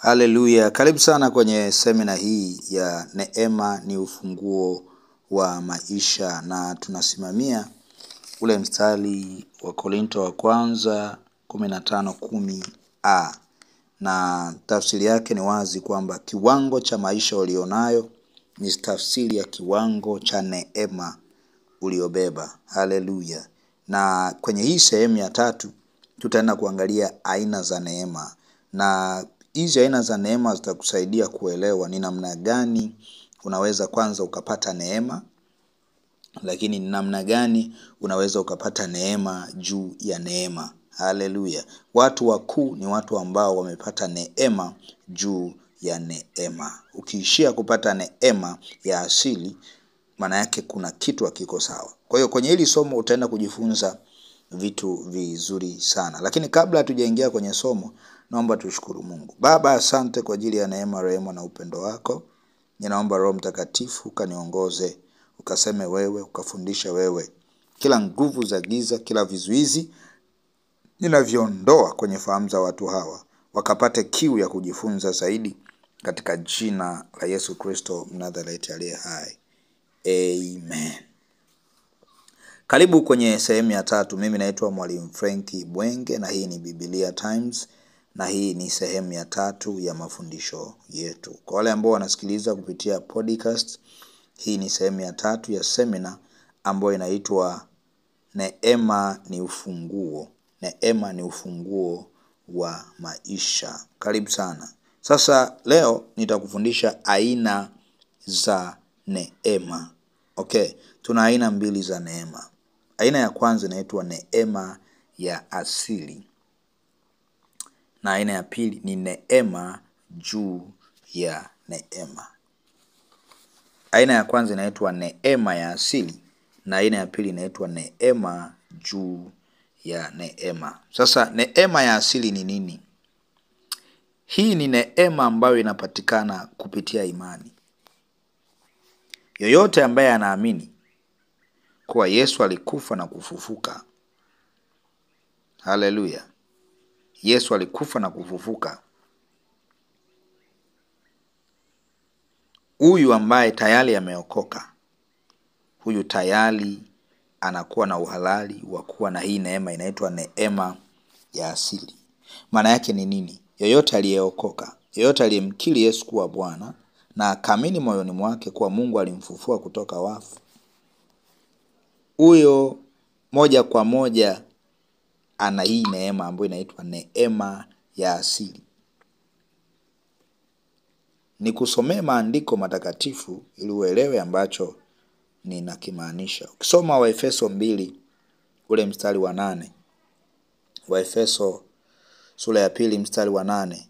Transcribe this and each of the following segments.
Haleluya. Karibu sana kwenye semina hii ya neema ni ufunguo wa maisha, na tunasimamia ule mstari wa Korinto wa kwanza 15:10a, na tafsiri yake ni wazi kwamba kiwango cha maisha ulionayo ni tafsiri ya kiwango cha neema uliobeba. Haleluya. Na kwenye hii sehemu ya 3 tutaenda kuangalia aina za neema, na hizi aina za neema zitakusaidia kuelewa ni namna gani unaweza kwanza ukapata neema, lakini ni namna gani unaweza ukapata neema juu ya neema. Haleluya. Watu wakuu ni watu ambao wamepata neema juu ya neema. Ukiishia kupata neema ya asili, maana yake kuna kitu hakiko sawa. Kwa hiyo kwenye hili somo utaenda kujifunza vitu vizuri sana. Lakini kabla hatujaingia kwenye somo, naomba tushukuru Mungu. Baba, asante kwa ajili ya neema, rehema na upendo wako. Ninaomba Roho Mtakatifu ukaniongoze, ukaseme wewe, ukafundisha wewe. Kila nguvu za giza, kila vizuizi ninaviondoa kwenye fahamu za watu hawa, wakapate kiu ya kujifunza zaidi, katika jina la Yesu Kristo Mnazareti aliye hai. Amen. Karibu kwenye sehemu ya 3. Mimi naitwa Mwalimu Frank Bwenge na hii ni Biblia Times, na hii ni sehemu ya 3 ya mafundisho yetu. Kwa wale ambao wanasikiliza kupitia podcast, hii ni sehemu ya 3 ya semina ambayo inaitwa Neema ni ufunguo. Neema ni ufunguo wa maisha. Karibu sana. Sasa leo nitakufundisha aina za neema. Okay, tuna aina 2 za neema. Aina ya kwanza inaitwa neema ya asili, na aina ya pili ni neema juu ya neema. Aina ya kwanza inaitwa neema ya asili, na aina ya pili inaitwa neema juu ya neema. Sasa neema ya asili ni nini? Hii ni neema ambayo inapatikana kupitia imani. Yoyote ambaye anaamini kuwa Yesu alikufa na kufufuka. Haleluya. Yesu alikufa na kufufuka. Huyu ambaye tayari ameokoka, huyu tayari anakuwa na uhalali wa kuwa na hii neema inaitwa neema ya asili. Maana yake ni nini? Yoyote aliyeokoka, yoyote aliyemkiri Yesu kuwa Bwana na akaamini moyoni mwake kuwa Mungu alimfufua kutoka wafu, huyo moja kwa moja ana hii neema ambayo inaitwa neema ya asili. Nikusomee maandiko matakatifu ili uelewe ambacho ninakimaanisha. Ukisoma Waefeso 2 ule mstari wa 8. Waefeso sura ya 2 mstari wa 8.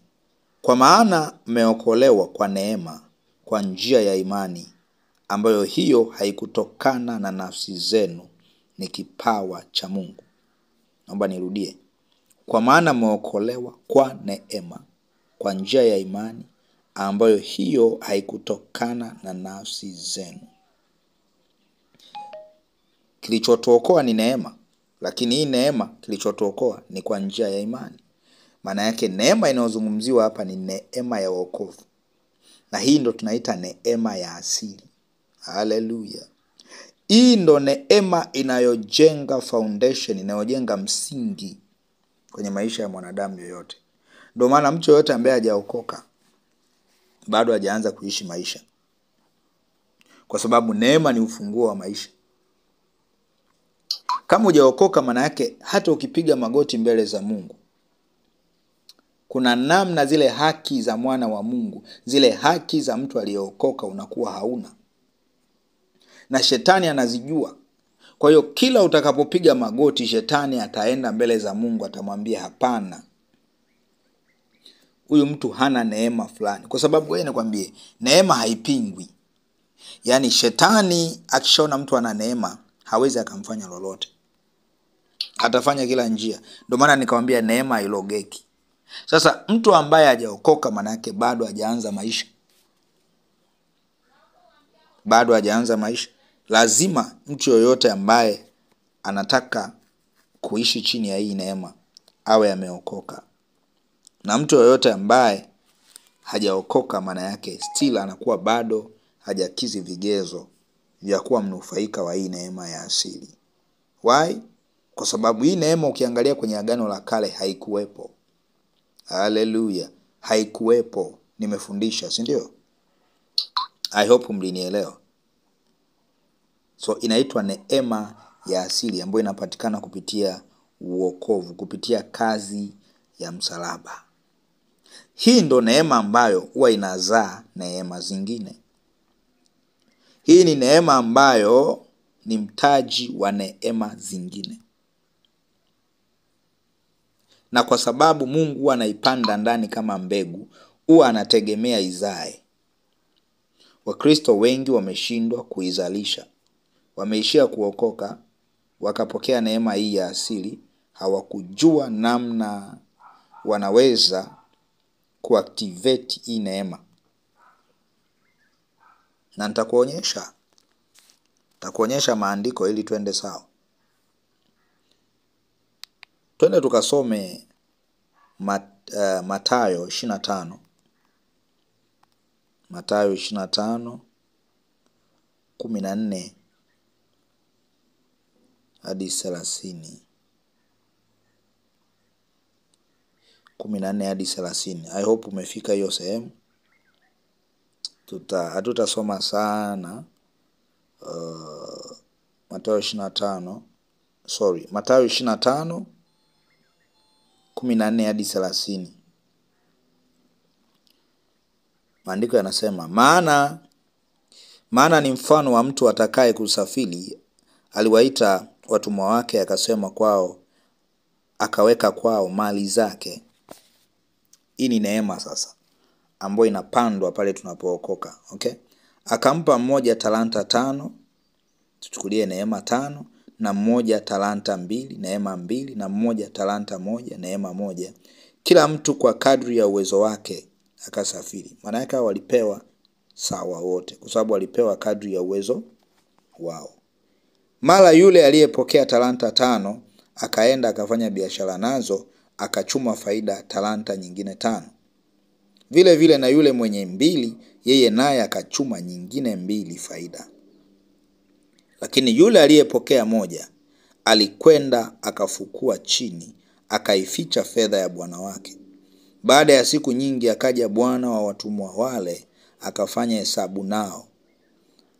Kwa maana mmeokolewa kwa neema, kwa njia ya imani, ambayo hiyo haikutokana na nafsi zenu, ni kipawa cha Mungu. Naomba nirudie. Kwa maana mmeokolewa kwa neema, kwa njia ya imani, ambayo hiyo haikutokana na nafsi zenu. Kilichotuokoa ni neema, lakini hii neema kilichotuokoa ni kwa njia ya imani. Maana yake neema inayozungumziwa hapa ni neema ya wokovu, na hii ndo tunaita neema ya asili. Haleluya. Hii ndo neema inayojenga foundation, inayojenga msingi kwenye maisha ya mwanadamu yoyote. Ndio maana mtu yoyote ambaye hajaokoka bado hajaanza kuishi maisha, kwa sababu neema ni ufunguo wa maisha. Kama hujaokoka, maana yake hata ukipiga magoti mbele za Mungu, kuna namna zile haki za mwana wa Mungu, zile haki za mtu aliyeokoka unakuwa hauna, na shetani anazijua. Kwa hiyo kila utakapopiga magoti, shetani ataenda mbele za Mungu, atamwambia hapana, huyu mtu hana neema fulani. Kwa sababu wewe, nikwambie, neema haipingwi. Yaani shetani akishaona mtu ana neema, hawezi akamfanya lolote, atafanya kila njia. Ndio maana nikamwambia neema hailogeki. Sasa mtu ambaye hajaokoka, maana yake bado hajaanza maisha. Bado hajaanza maisha. Lazima mtu yoyote ambaye anataka kuishi chini ya hii neema awe ameokoka. Na mtu yoyote ambaye hajaokoka, maana yake still anakuwa bado hajakizi vigezo vya kuwa mnufaika wa hii neema ya asili. Why? Kwa sababu hii neema ukiangalia kwenye Agano la Kale haikuwepo. Haleluya, haikuwepo. Nimefundisha, si ndio? I hope mlinielewa. So inaitwa neema ya asili ambayo inapatikana kupitia uokovu, kupitia kazi ya msalaba. Hii ndo neema ambayo huwa inazaa neema zingine. Hii ni neema ambayo ni mtaji wa neema zingine. Na kwa sababu Mungu huwa anaipanda ndani kama mbegu, huwa anategemea izae. Wakristo wengi wameshindwa kuizalisha. Wameishia kuokoka, wakapokea neema hii ya asili, hawakujua namna wanaweza kuactivate hii neema. Na nitakuonyesha maandiko ili twende sawa. Twende tukasome Mathayo 25. Mathayo 25 14 hadi 30. 14 hadi 30. I hope umefika hiyo sehemu. Hatutasoma sana. Mathayo 25 14 hadi 30. Maandiko yanasema, maana ni mfano wa mtu atakaye kusafiri, aliwaita watumwa wake, akasema kwao, akaweka kwao mali zake. Hii ni neema sasa ambayo inapandwa pale tunapookoka, okay? Akampa mmoja talanta 5, tuchukulie neema 5, na mmoja talanta 2, neema 2, na mmoja talanta 1, neema 1. Kila mtu kwa kadri ya uwezo wake akasafiri. Maana yake walipewa sawa wote, kwa sababu walipewa kadri ya uwezo wao. Mara yule aliyepokea talanta 5 akaenda akafanya biashara nazo, akachuma faida talanta nyingine 5. Vile vile na yule mwenye 2, yeye naye akachuma nyingine 2 faida. Lakini yule aliyepokea 1 alikwenda akafukua chini, akaificha fedha ya bwana wake. Baada ya siku nyingi akaja bwana wa watumwa wale, akafanya hesabu nao.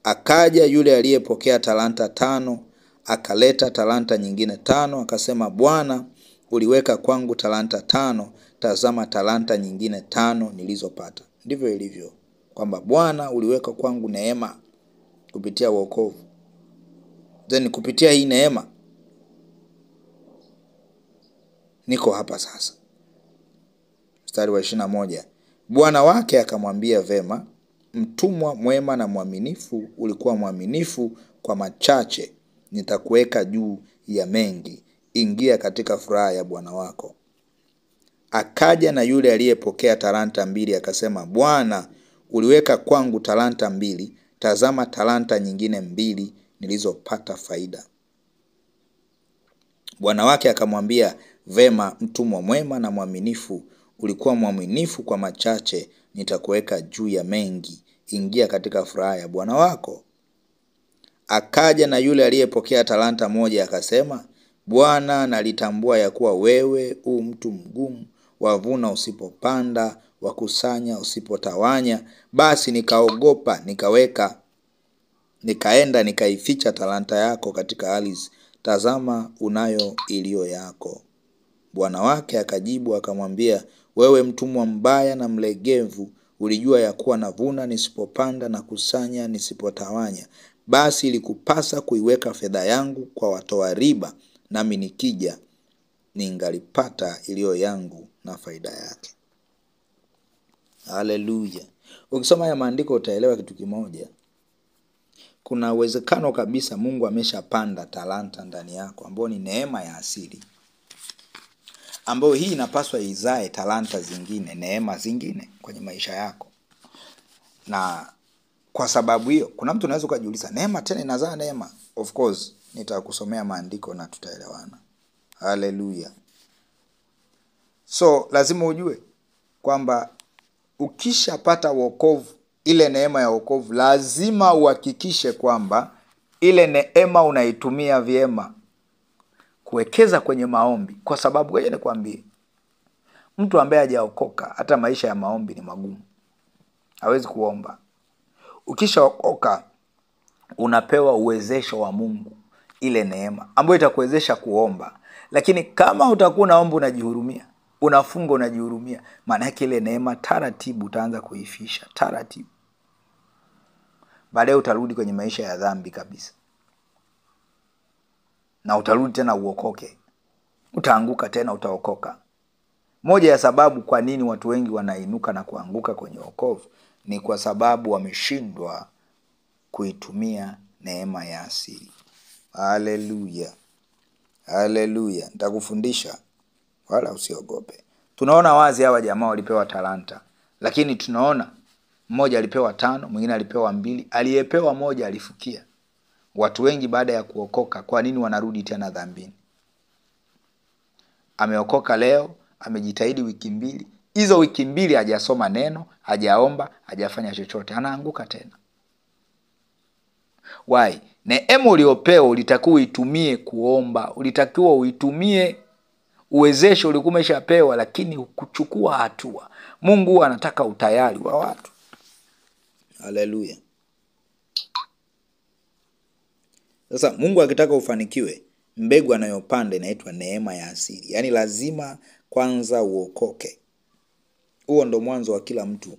Akaja yule aliyepokea talanta 5, akaleta talanta nyingine 5, akasema, Bwana, uliweka kwangu talanta 5, tazama talanta nyingine 5 nilizopata. Ndivyo ilivyo, kwamba Bwana uliweka kwangu neema kupitia wokovu. Then kupitia hii neema niko hapa sasa. Mstari wa 21. Bwana wake akamwambia, vema, mtumwa mwema na mwaminifu, ulikuwa mwaminifu kwa machache, nitakuweka juu ya mengi, ingia katika furaha ya bwana wako. Akaja na yule aliyepokea talanta 2, akasema, Bwana, uliweka kwangu talanta 2, tazama talanta nyingine 2 nilizopata faida. Bwana wake akamwambia, vema, mtumwa mwema na mwaminifu, ulikuwa mwaminifu kwa machache, nitakuweka juu ya mengi, ingia katika furaha ya bwana wako. Akaja na yule aliyepokea talanta 1, akasema, Bwana, nalitambua ya kuwa wewe u mtu mgumu, wavuna usipopanda, wakusanya usipotawanya. Basi nikaogopa, nikaenda nikaificha talanta yako katika ardhi. Tazama, unayo iliyo yako. Bwana wake akajibu akamwambia, wewe mtumwa mbaya na mlegevu, ulijua ya kuwa navuna nisipopanda na kusanya nisipotawanya. Basi ilikupasa kuiweka fedha yangu kwa watoa riba, nami nikija ningalipata iliyo yangu na faida yake. Haleluya. Ukisoma ya maandiko utaelewa kitu kimoja. Kuna uwezekano kabisa Mungu ameshapanda talanta ndani yako, ambayo ni neema ya asili, ambayo hii inapaswa izae talanta zingine, neema zingine kwenye maisha yako. Na kwa sababu hiyo, kuna mtu anaweza kujiuliza, neema tena inazaa neema? Of course, nitakusomea maandiko na tutaelewana. Haleluya. So lazima ujue kwamba ukishapata wokovu, ile neema ya wokovu, lazima uhakikishe kwamba ile neema unaitumia vyema kuwekeza kwenye maombi. Kwa sababu ngoja nikwambie, mtu ambaye hajaokoka, hata maisha ya maombi ni magumu, hawezi kuomba. Ukishaokoka unapewa uwezesho wa Mungu, ile neema ambayo itakuwezesha kuomba. Lakini kama utakuwa unaomba unajihurumia, unafunga unajihurumia, maana yake ile neema taratibu utaanza kuifisha taratibu. Baadaye utarudi kwenye maisha ya dhambi kabisa, na utarudi tena uokoke. Utaanguka tena utaokoka. Moja ya sababu kwa nini watu wengi wanainuka na kuanguka kwenye wokovu ni kwa sababu wameshindwa kuitumia neema ya asili. Haleluya. Haleluya. Nitakufundisha, wala usiogope. Tunaona wazi hawa jamaa walipewa talanta, lakini tunaona mmoja alipewa 5, mwingine alipewa 2, aliyepewa 1 alifukia. Watu wengi baada ya kuokoka, kwa nini wanarudi tena dhambini? Ameokoka leo, amejitahidi wiki 2, hizo wiki 2 hajasoma neno, hajaomba, hajafanya chochote, anaanguka tena. Why? Neema uliopewa ulitakiwa uitumie kuomba, ulitakiwa uitumie uwezesho ulikuwa umeshapewa, lakini kuchukua hatua. Mungu anataka utayari wa watu. Haleluya. Sasa Mungu akitaka ufanikiwe, mbegu anayopanda inaitwa neema ya asili. Yaani lazima kwanza uokoke. Huo ndo mwanzo wa kila mtu.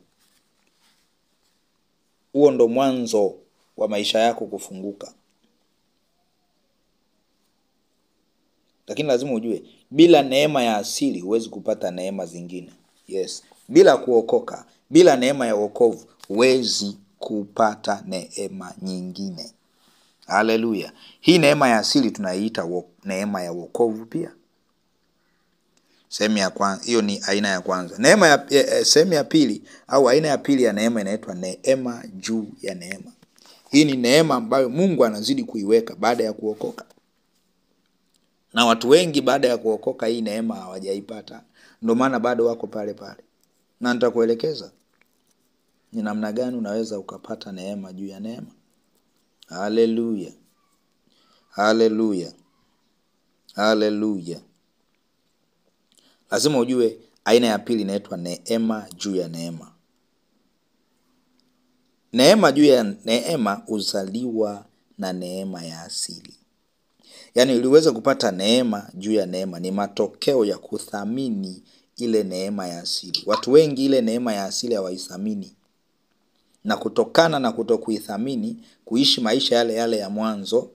Huo ndo mwanzo wa maisha yako kufunguka. Lakini lazima ujue, bila neema ya asili huwezi kupata neema zingine. Yes. Bila kuokoka, bila neema ya wokovu huwezi kupata neema nyingine. Haleluya. Hii neema ya asili tunaiita neema ya wokovu pia. Sehemu ya kwanza, hiyo ni aina ya kwanza. Neema ya sehemu ya pili au aina ya pili ya neema inaitwa neema juu ya neema. Hii ni neema ambayo Mungu anazidi kuiweka baada ya kuokoka. Na watu wengi baada ya kuokoka hii neema hawajaipata. Ndio maana bado wako pale pale. Na nitakuelekeza ni namna gani unaweza ukapata neema juu ya neema. Haleluya. Haleluya. Haleluya. Lazima ujue aina ya pili inaitwa neema juu ya neema. Neema juu ya neema uzaliwa na neema ya asili. Yaani uliweza kupata neema juu ya neema ni matokeo ya kuthamini ile neema ya asili. Watu wengi ile neema ya asili hawaithamini. Na kutokana na kutokuithamini, kuishi maisha yale yale ya mwanzo,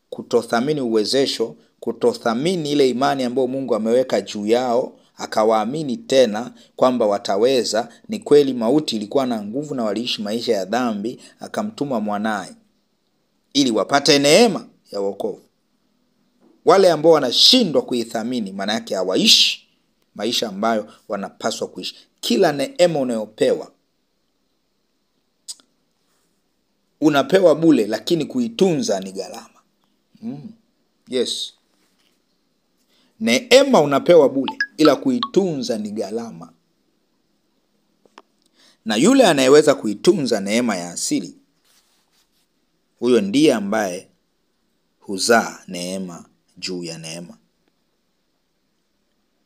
kutothamini uwezesho, kutothamini ile imani ambayo Mungu ameweka juu yao, akawaamini tena kwamba wataweza. Ni kweli mauti ilikuwa na nguvu na waliishi maisha ya dhambi, akamtuma mwanae ili wapate neema ya wokovu. Wale ambao wanashindwa kuithamini, maana yake hawaishi maisha ambayo wanapaswa kuishi. Kila neema unayopewa unapewa bure, lakini kuitunza ni gharama. Yes. Neema unapewa bure, ila kuitunza ni gharama. Na yule anayeweza kuitunza neema ya asili, huyo ndiye ambaye huzaa neema juu ya neema.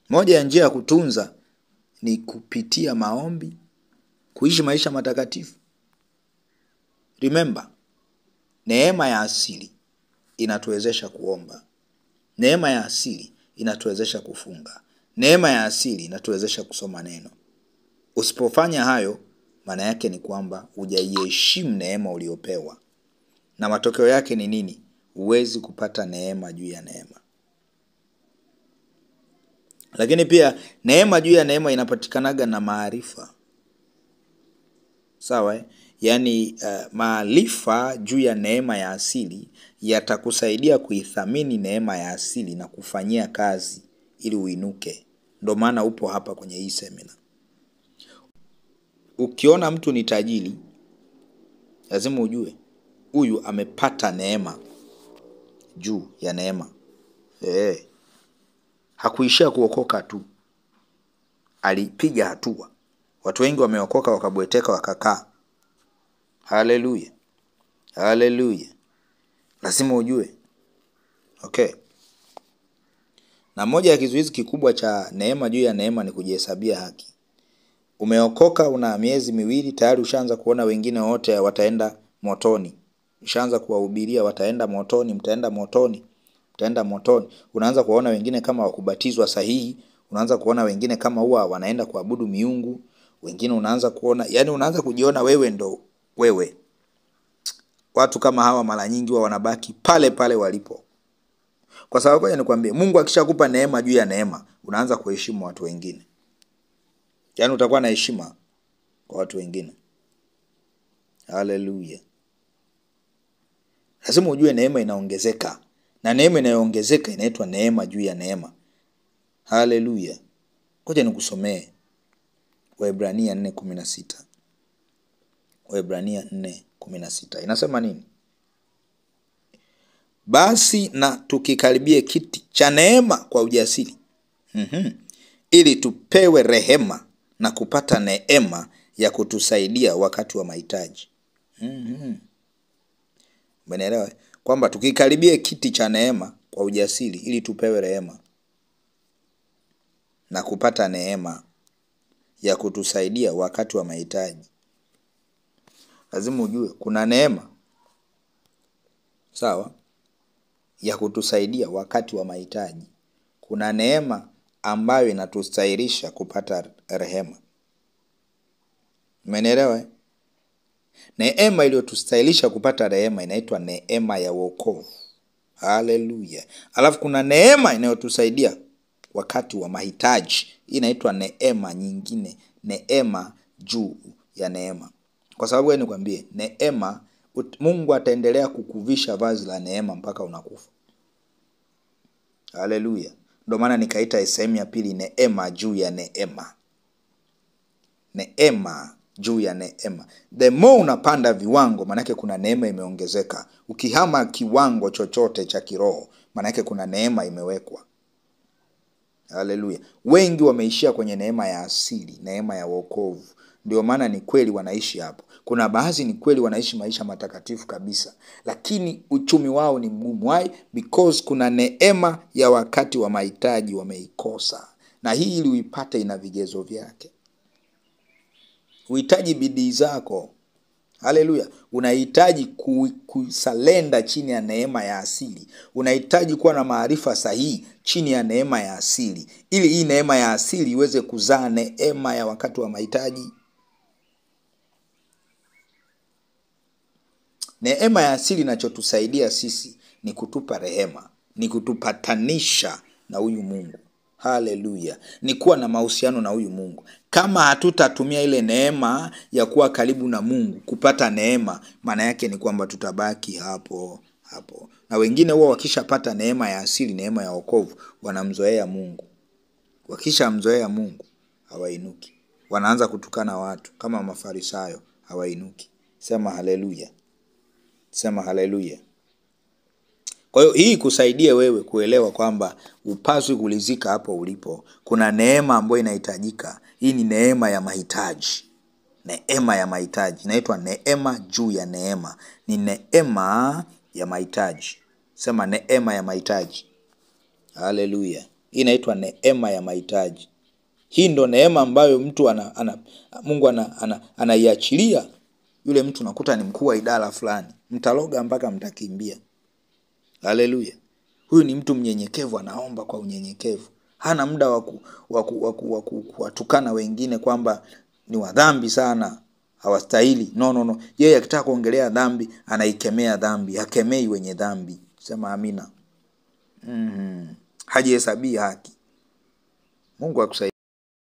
Moja ya njia ya kutunza ni kupitia maombi, kuishi maisha matakatifu. Remember, neema ya asili inatuwezesha kuomba. Neema ya asili inatuwezesha kufunga. Neema ya asili inatuwezesha kusoma neno. Usipofanya hayo, maana yake ni kwamba hujaiheshimu neema uliopewa. Na matokeo yake ni nini? Huwezi kupata neema juu ya neema. Lakini pia neema juu ya neema inapatikanaga na maarifa. Sawa? Yaani maarifa juu ya neema ya asili yatakusaidia kuithamini neema ya asili na kufanyia kazi ili uinuke. Ndio maana upo hapa kwenye hii semina. Ukiona mtu ni tajiri, lazima ujue huyu amepata neema juu ya neema. Hakuishia kuokoka tu, alipiga hatua Watu wengi wameokoka wakabweteka wakakaa. Haleluya. Haleluya. Lazima ujue. Okay. Na moja ya kizuizi kikubwa cha neema juu ya neema ni kujihesabia haki. Umeokoka una miezi miwili tayari ushaanza kuona wengine wote wataenda motoni. Ushaanza kuwahubiria wataenda motoni, mtaenda motoni, mtaenda motoni. Unaanza kuona wengine kama wakubatizwa sahihi, unaanza kuona wengine kama huwa wanaenda kuabudu miungu, wengine unaanza kuona, yani unaanza kujiona wewe ndo wewe. Watu kama hawa mara nyingi wanabaki pale pale walipo. Kwa sababu kwa nikwambie, Mungu akishakupa neema juu ya neema, unaanza kuheshimu watu wengine. Yani utakuwa na heshima kwa watu wengine. Haleluya. Lazima ujue neema inaongezeka. Na neema inayoongezeka inaitwa neema juu ya neema. Haleluya. Ngoja nikusomee Waebrania 4:16. Waebrania 4:16. Inasema nini? Basi na tukikaribie kiti cha neema kwa ujasiri. Ili tupewe rehema na kupata neema ya kutusaidia wakati wa mahitaji. Umeelewa? Kwamba tukikaribie kiti cha neema kwa ujasiri ili tupewe rehema na kupata neema ya kutusaidia wakati wa mahitaji. Lazima ujue kuna neema, sawa, ya kutusaidia wakati wa mahitaji. Kuna neema ambayo inatustahilisha kupata rehema. Umeelewa? Neema iliyotustahilisha kupata rehema inaitwa neema ya wokovu. Haleluya. Alafu kuna neema inayotusaidia wakati wa mahitaji. Inaitwa neema nyingine, neema juu ya neema. Kwa sababu wewe nikwambie, neema, Mungu ataendelea kukuvisha vazi la neema mpaka unakufa. Haleluya. Ndio maana nikaita sehemu ya pili neema juu ya neema. Neema juu ya neema. The more unapanda viwango, manake kuna neema imeongezeka. Ukihama kiwango chochote cha kiroho, manake kuna neema imewekwa. Haleluya. Wengi wameishia kwenye neema ya asili, neema ya wokovu. Ndio maana ni kweli wanaishi hapo. Kuna baadhi ni kweli wanaishi maisha matakatifu kabisa, lakini uchumi wao ni mgumu. Why? Because kuna neema ya wakati wa mahitaji wameikosa. Na hii ili uipate ina vigezo vyake. Unahitaji bidii zako. Haleluya. Unahitaji kusalenda chini ya neema ya asili. Unahitaji kuwa na maarifa sahihi chini ya neema ya asili, ili hii neema ya asili iweze kuzaa neema ya wakati wa mahitaji. Neema ya asili inachotusaidia sisi ni kutupa rehema, ni kutupatanisha na huyu Mungu. Haleluya. Ni kuwa na mahusiano na huyu Mungu. Kama hatutatumia ile neema ya kuwa karibu na Mungu kupata neema, maana yake ni kwamba tutabaki hapo hapo. Na wengine wao wakishapata neema ya asili, neema ya wokovu, wanamzoea Mungu. Wakishamzoea Mungu, hawainuki. Wanaanza kutukana watu kama Mafarisayo, hawainuki. Sema haleluya. Sema haleluya. Kwa hiyo hii kusaidie wewe kuelewa kwamba upaswi kulizika hapo ulipo. Kuna neema ambayo inahitajika. Hii ni neema ya mahitaji. Neema ya mahitaji. Inaitwa neema juu ya neema. Ni neema ya mahitaji. Sema neema ya mahitaji. Haleluya. Hii inaitwa neema ya mahitaji. Hii ndo neema ambayo mtu Mungu anaiachilia. Yule mtu nakuta ni mkuu wa idara fulani. Mtaloga mpaka mtakimbia. Haleluya. Huyu ni mtu mnyenyekevu, anaomba kwa unyenyekevu. Hana muda wa kuwatukana wengine kwamba ni wadhambi sana, hawastahili. No. Yeye akitaka kuongelea dhambi, anaikemea dhambi, hakemei wenye dhambi. Sema amina. Hajihesabia haki. Mungu akusaidie.